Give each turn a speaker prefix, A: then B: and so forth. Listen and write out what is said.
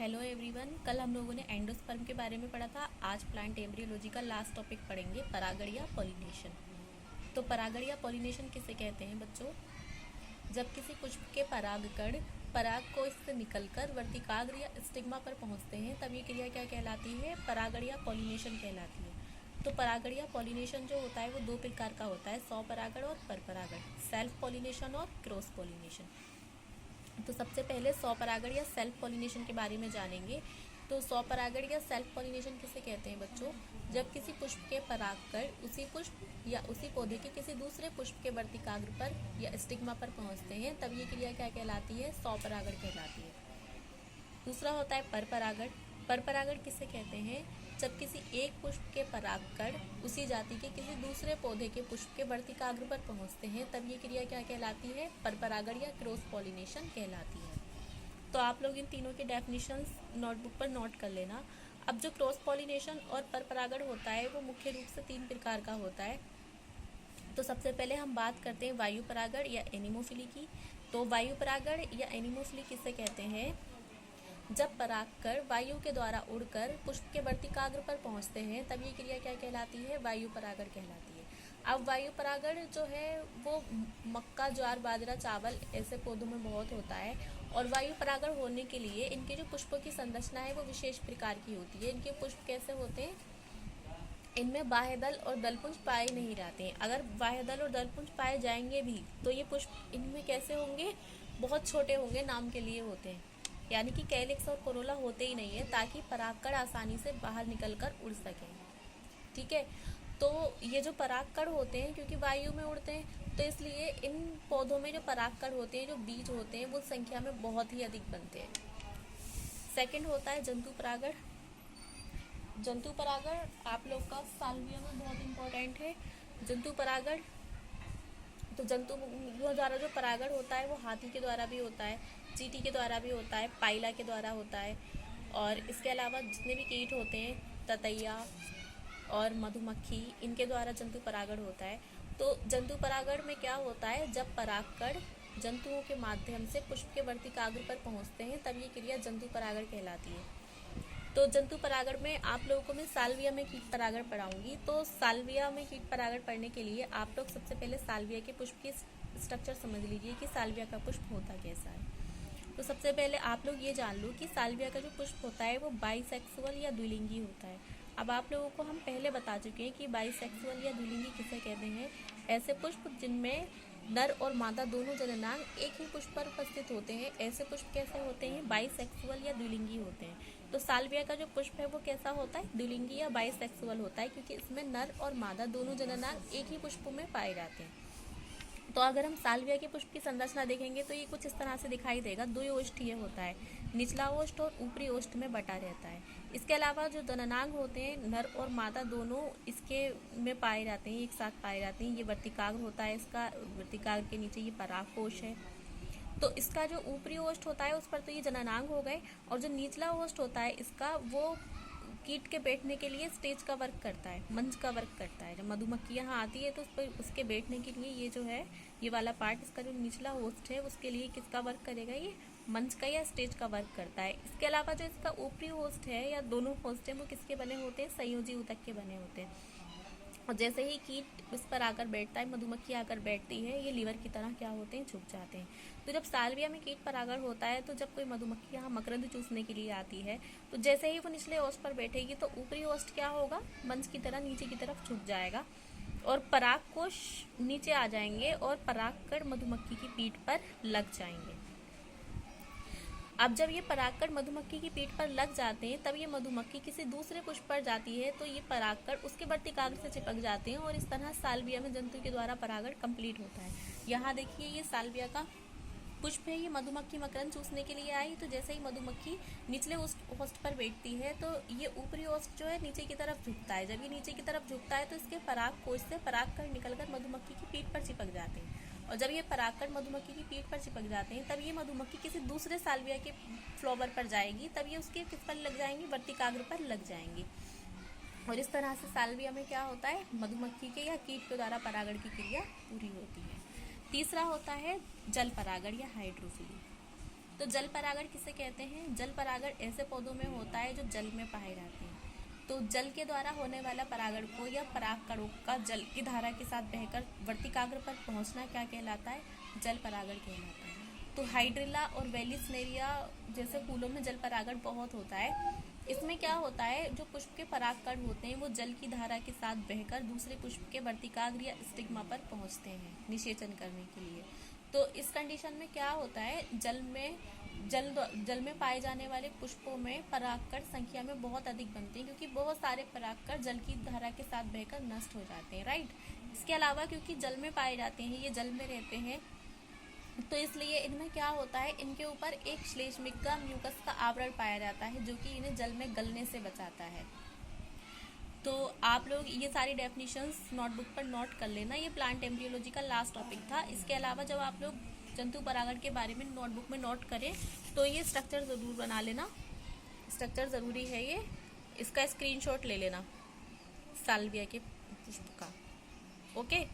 A: Hello everyone. कल हम लोगों ने एंडोस्पर्म के बारे में पढ़ा था। आज प्लांट एम्ब्रियोलॉजी का लास्ट टॉपिक पढ़ेंगे, परागण या पॉलिनेशन। तो परागण या पॉलिनेशन किसे कहते हैं बच्चों? जब किसी पुष्प के परागकण पराग कोश से निकलकर वर्तिकाग्र या स्टिग्मा पर पहुंचते हैं तब ये क्रिया क्या कहलाती है? परागण या पॉलिनेशन कहलाती है। तो परागण या पॉलिनेशन जो होता है वो दो प्रकार का होता है, स्वपरागण और परपरागण, सेल्फ पॉलिनेशन और क्रॉस पॉलिनेशन। तो सबसे पहले स्वपरागण या सेल्फ पॉलिनेशन के बारे में जानेंगे। तो स्वपरागण या सेल्फ पॉलिनेशन किसे कहते हैं बच्चों? जब किसी पुष्प के परागकण उसी पुष्प या उसी पौधे के किसी दूसरे पुष्प के वर्तिकाग्र पर या स्टिग्मा पर पहुंचते हैं तब ये क्रिया क्या कहलाती है? स्वपरागण कहलाती है। दूसरा होता है परपरागण। परपरागण किसे कहते हैं? जब किसी एक पुष्प के परागकण उसी जाति के किसी दूसरे पौधे के पुष्प के वर्तिकाग्र पर पहुंचते हैं तब ये क्रिया क्या कहलाती है? परपरागण या क्रॉस पॉलिनेशन कहलाती है। तो आप लोग इन तीनों के डेफिनेशंस नोटबुक पर नोट कर लेना। अब जो क्रॉस पॉलिनेशन और परपरागण होता है वो मुख्य रूप से तीन प्रकार का होता है। तो सबसे पहले हम बात करते हैं वायु परागण या एनिमोफिली की। तो वायु परागण या एनिमोफिली किसे कहते हैं? जब परागकण वायु के द्वारा उड़कर पुष्प के वर्तिकाग्र पर पहुंचते हैं तब ये क्रिया क्या कहलाती है? वायु परागण कहलाती है। अब वायु परागण जो है वो मक्का, ज्वार, बाजरा, चावल ऐसे पौधों में बहुत होता है। और वायु परागण होने के लिए इनके जो पुष्पों की संरचना है वो विशेष प्रकार की होती है। इनके पुष्प कैसे होते हैं? इनमें बाह्य दल और दलपुंज पाए नहीं जाते हैं। अगर बाह्य दल और दलपुंज पाए जाएंगे भी तो ये पुष्प इनमें कैसे होंगे? बहुत छोटे होंगे, नाम के लिए होते हैं, यानी कि कैलिक्स और कोरोला होते ही नहीं है ताकि परागकण आसानी से बाहर निकलकर उड़ सकें। ठीक है, तो ये जो परागकण होते हैं क्योंकि वायु में उड़ते हैं तो इसलिए इन पौधों में जो परागकण होते हैं, जो बीज होते हैं, वो संख्या में बहुत ही अधिक बनते हैं। सेकंड होता है जंतु परागण। जंतु परागण आप लोग का साल्विया में बहुत इंपॉर्टेंट है। जंतु परागण, तो जंतु द्वारा जो परागण होता है वो हाथी के द्वारा भी होता है, चींटी के द्वारा भी होता है, पाइला के द्वारा होता है, और इसके अलावा जितने भी कीट होते हैं, ततैया और मधुमक्खी, इनके द्वारा जंतु परागण होता है। तो जंतु परागण में क्या होता है? जब परागकण जंतुओं के माध्यम से पुष्प के वर्तिकाग्र पर पहुंचते हैं तब ये क्रिया जंतु परागण कहलाती है। तो जंतु परागण में आप लोगों को मैं साल्विया में कीट परागण पढ़ाऊंगी। तो साल्विया में कीट परागण पढ़ने के लिए आप लोग सबसे पहले साल्विया के पुष्प की स्ट्रक्चर समझ लीजिए कि साल्विया का पुष्प होता कैसा है। तो सबसे पहले आप लोग ये जान लो कि साल्विया का जो पुष्प होता है वो बाइसेक्सुअल या द्विलिंगी होता है। अब आप लोगों को हम पहले बता चुके हैं कि बाइसेक्सुअल या द्विलिंगी किसे कहते हैं। ऐसे पुष्प जिनमें नर और मादा दोनों जननांग एक ही पुष्प पर उपस्थित होते हैं, ऐसे पुष्प कैसे होते हैं? बाइसेक्सुअल या द्विलिंगी होते हैं। तो साल्विया का जो पुष्प है वो कैसा होता है? द्विलिंगी या बाइसेक्सुअल होता है, क्योंकि इसमें नर और मादा दोनों जननांग एक ही पुष्प में पाए जाते हैं। तो अगर हम साल्विया के पुष्प की संरचना देखेंगे तो ये कुछ इस तरह से दिखाई देगा। दो ओष्ठ ये होता है, निचला ओष्ठ और ऊपरी ओष्ठ में बटा रहता है। इसके अलावा जो जननांग होते हैं, नर और मादा दोनों इसके में पाए जाते हैं, एक साथ पाए जाते हैं। ये वर्तिकाग्र होता है, इसका वर्तिकाग्र के नीचे ये परागकोश है। तो इसका जो ऊपरी ओष्ठ होता है उस पर तो ये जननांग हो गए, और जो निचला ओष्ठ होता है इसका वो कीट के बैठने के लिए स्टेज का वर्क करता है, मंच का वर्क करता है। जब मधुमक्खी यहाँ आती है तो उस पर उसके बैठने के लिए ये जो है ये वाला पार्ट, इसका जो निचला होस्ट है उसके लिए किसका वर्क करेगा? ये मंच का या स्टेज का वर्क करता है। इसके अलावा जो इसका ऊपरी होस्ट है या दोनों होस्ट हैं वो किसके बने होते हैं? संयोजी ऊतक के बने होते हैं। और जैसे ही कीट इस पर आकर बैठता है, मधुमक्खी आकर बैठती है, ये लीवर की तरह क्या होते हैं? झुक जाते हैं। तो जब साल्विया में कीट परागण होता है तो जब कोई मधुमक्खी यहाँ मकरंद चूसने के लिए आती है तो जैसे ही वो निचले ओष्ठ पर बैठेगी तो ऊपरी ओष्ठ क्या होगा? मंच की तरह नीचे की तरफ झुक जाएगा और परागकोश नीचे आ जाएंगे और परागकण मधुमक्खी की पीठ पर लग जाएंगे। अब जब ये परागकण मधुमक्खी की पीठ पर लग जाते हैं तब ये मधुमक्खी किसी दूसरे पुष्प पर जाती है तो ये परागकण उसके वर्तिकाग्र से चिपक जाते हैं और इस तरह साल्विया में जंतु के द्वारा परागण कंप्लीट होता है। यहाँ देखिए ये साल्विया का पुष्प है, ये मधुमक्खी मकरंद चूसने के लिए आई, तो जैसे ही मधुमक्खी निचले ओष्ठ पर बैठती है तो ये ऊपरी ओष्ठ जो है नीचे की तरफ झुकता है। जब ये नीचे की तरफ झुकता है तो इसके परागकोश से परागकण निकलकर मधुमक्खी की पीठ पर चिपक जाते हैं, और जब ये परागकण मधुमक्खी की पीठ पर चिपक जाते हैं तब ये मधुमक्खी किसी दूसरे साल्विया के फ्लावर पर जाएगी, तब ये उसके किस पर लग जाएंगी? वर्तिकाग्र पर लग जाएंगी। और इस तरह से साल्विया में क्या होता है? मधुमक्खी के या कीट के द्वारा परागण की क्रिया पूरी होती है। तीसरा होता है जल परागण या हाइड्रोफिली। तो जल परागण किसे कहते हैं? जल परागण ऐसे पौधों में होता है जो जल में पाए जाते हैं। तो जल के द्वारा होने वाला परागण को या परागकणों का जल की धारा के साथ बहकर वर्तिकाग्र पर पहुंचना क्या कहलाता है? जल परागण कहलाता है। तो हाइड्रिला और वेलिस्नेरिया जैसे फूलों में जल परागण बहुत होता है। इसमें क्या होता है, जो पुष्प के परागकण होते हैं वो जल की धारा के साथ बहकर दूसरे पुष्प के वर्तिकाग्र या स्टिग्मा पर पहुंचते हैं निषेचन करने के लिए। तो इस कंडीशन में क्या होता है, जल में पाए जाने वाले पुष्पों में परागकण संख्या में बहुत अधिक बनते हैं, क्योंकि बहुत सारे परागकण जल की धारा के साथ बहकर नष्ट हो जाते हैं, राइट। इसके अलावा क्योंकि जल में पाए जाते हैं, ये जल में रहते हैं, तो इसलिए इनमें क्या होता है, इनके ऊपर एक श्लेष्मिका म्यूकस का आवरण पाया जाता है जो कि इन्हें जल में गलने से बचाता है। तो आप लोग ये सारी डेफिनेशंस नोटबुक पर नोट कर लेना। ये प्लांट एम्ब्रियोलॉजी का लास्ट टॉपिक था। इसके अलावा जब आप लोग जंतु परागण के बारे में नोटबुक में नोट करें तो ये स्ट्रक्चर ज़रूर बना लेना, स्ट्रक्चर ज़रूरी है ये। इसका स्क्रीनशॉट ले लेना साल्विया के पुष्प का, ओके।